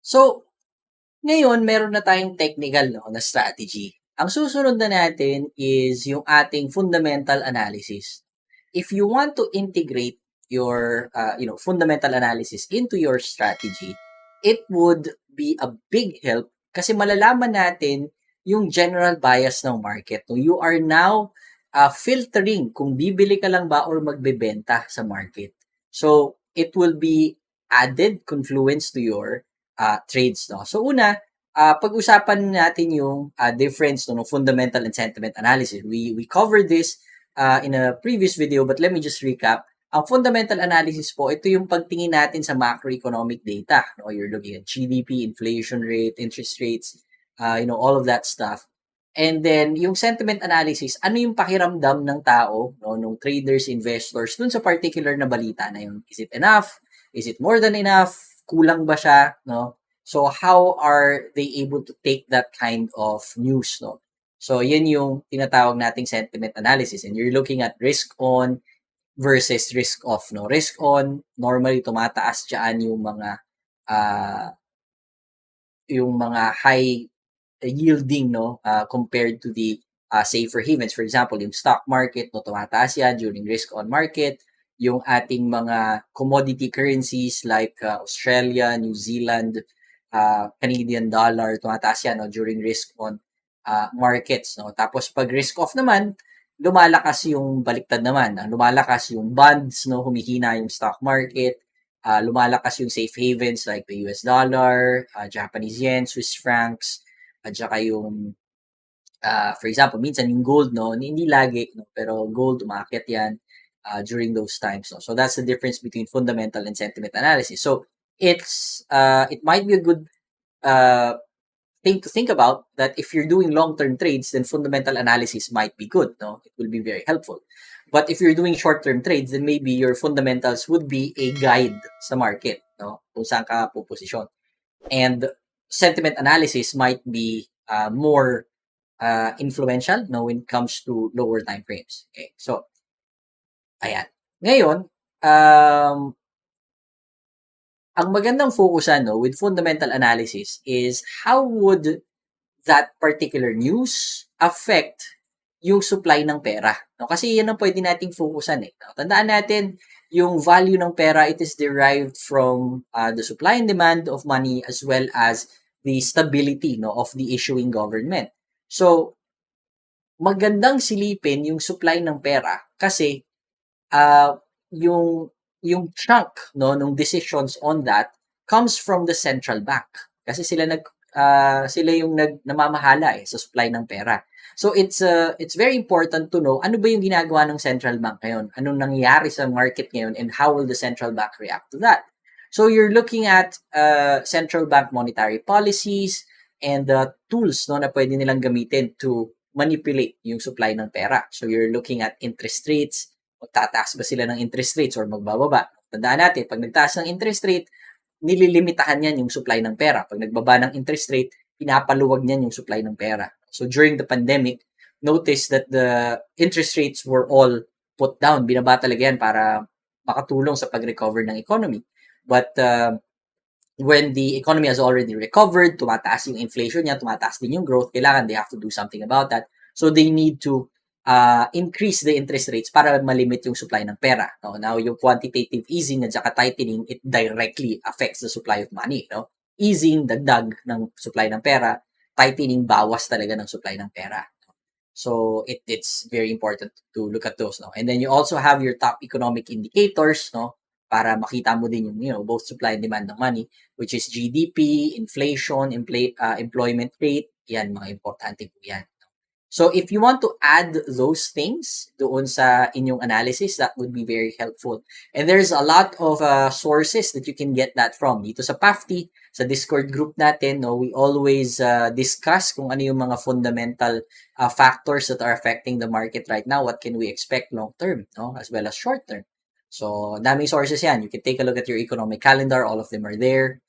So, ngayon meron na tayong technical na strategy. Ang susunod na natin is yung ating fundamental analysis. If you want to integrate your fundamental analysis into your strategy, it would be a big help kasi malalaman natin yung general bias ng market. No? You are now filtering kung bibili ka lang ba or magbebenta sa market. So, it will be added confluence to your trades. No? So una, pag-usapan natin yung difference no, fundamental and sentiment analysis. We covered this in a previous video, but let me just recap. Ang fundamental analysis po, ito yung pagtingin natin sa macroeconomic data. No? You're looking at GDP, inflation rate, interest rates, all of that stuff. And then, yung sentiment analysis, ano yung pakiramdam ng tao, no, ng traders, investors, dun sa particular na balita na yun. Is it enough? Is it more than enough? Kulang ba siya? No? So, how are they able to take that kind of news? No? So, yun yung tinatawag nating sentiment analysis. And you're looking at risk on versus risk off. No? Risk on, normally tumataas dyan yung mga high yielding compared to the safer havens. For example, yung stock market tumataas yan during risk on market. Yung ating mga commodity currencies like Australia, New Zealand, Canadian dollar tumataas yan during risk on markets. No? Tapos pag risk off naman, lumalakas yung baliktad naman. Lumalakas yung bonds, humihina yung stock market. Lumalakas yung safe havens like the US dollar, Japanese yen, Swiss francs, at saka yung for example, minsan yung gold, hindi lagi, pero gold, umakyat yan during those times. So that's the difference between fundamental and sentiment analysis. So it might be a good thing to think about that if you're doing long-term trades, then fundamental analysis might be good. It will be very helpful. But if you're doing short-term trades, then maybe your fundamentals would be a guide sa market, kung saan ka puposisyon. And sentiment analysis might be more influential when it comes to lower time frames. Okay, so ayan. Ngayon, ang magandang fokusan with fundamental analysis is how would that particular news affect yung supply ng pera. Kasi yan ang pwede nating fokusan. Tandaan natin, yung value ng pera, it is derived from the supply and demand of money as well as the stability of the issuing government. So, magandang silipin yung supply ng pera kasi yung chunk ng decisions on that comes from the central bank. Kasi sila yung namamahala sa supply ng pera. So it's very important to know ano ba yung ginagawa ng central bank ngayon, anong nangyayari sa market ngayon, and how will the central bank react to that. So you're looking at central bank monetary policies and the tools na pwede nilang gamitin to manipulate yung supply ng pera. So you're looking at interest rates, tataas ba sila ng interest rates or magbababa. Tandaan natin, pag nagtaas ng interest rate, nililimitahan yan yung supply ng pera. Pag nagbaba ng interest rate, pinapaluwag niyan yung supply ng pera. So during the pandemic, notice that the interest rates were all put down. Binaba talaga yan para makatulong sa pag-recover ng economy. But when the economy has already recovered, tumataas yung inflation niya, tumataas din yung growth, kailangan they have to do something about that. So they need to increase the interest rates para malimit yung supply ng pera. Now, yung quantitative easing at saka tightening, it directly affects the supply of money. Easing, dagdag ng supply ng pera. Tightening, bawas talaga ng supply ng pera. So, it's very important to look at those. And then you also have your top economic indicators, para makita mo din yung, both supply and demand ng money, which is GDP, inflation, employment rate. Yan, mga importante po yan. So, if you want to add those things doon sa inyong analysis, that would be very helpful. And there's a lot of sources that you can get that from. Dito sa PAFTI, sa Discord group natin, we always discuss kung ano yung mga fundamental factors that are affecting the market right now. What can we expect long-term, as well as short-term. So, daming sources yan. You can take a look at your economic calendar. All of them are there.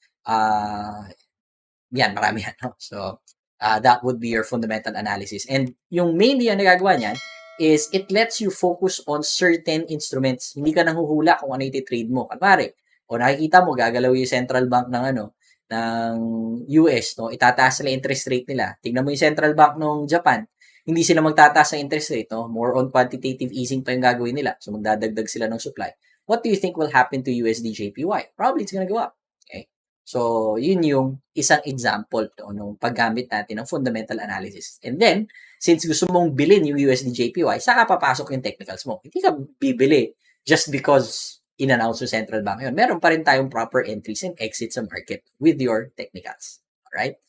Yan, marami yan. So, that would be your fundamental analysis. And yung mainly ang nagagawa niyan is it lets you focus on certain instruments. Hindi ka nanghuhula kung ano iti-trade mo. Kunwari, o nakikita mo, gagalaw yung central bank ng ng US, no, itataas nila interest rate nila. Tingnan mo yung central bank ng Japan, hindi sila magtataas ng interest rate, no? More on quantitative easing pa yung gagawin nila. So magdadagdag sila ng supply. What do you think will happen to USD JPY? Probably it's gonna go up. Okay? So, yun yung isang example no, nung paggamit natin ng fundamental analysis. And then, since gusto mong bilhin yung USD JPY, saka papasok yung technicals mo. Hindi ka bibili just because in-announce yung central bank yun. Meron pa rin tayong proper entries and exits sa market with your technicals. Alright?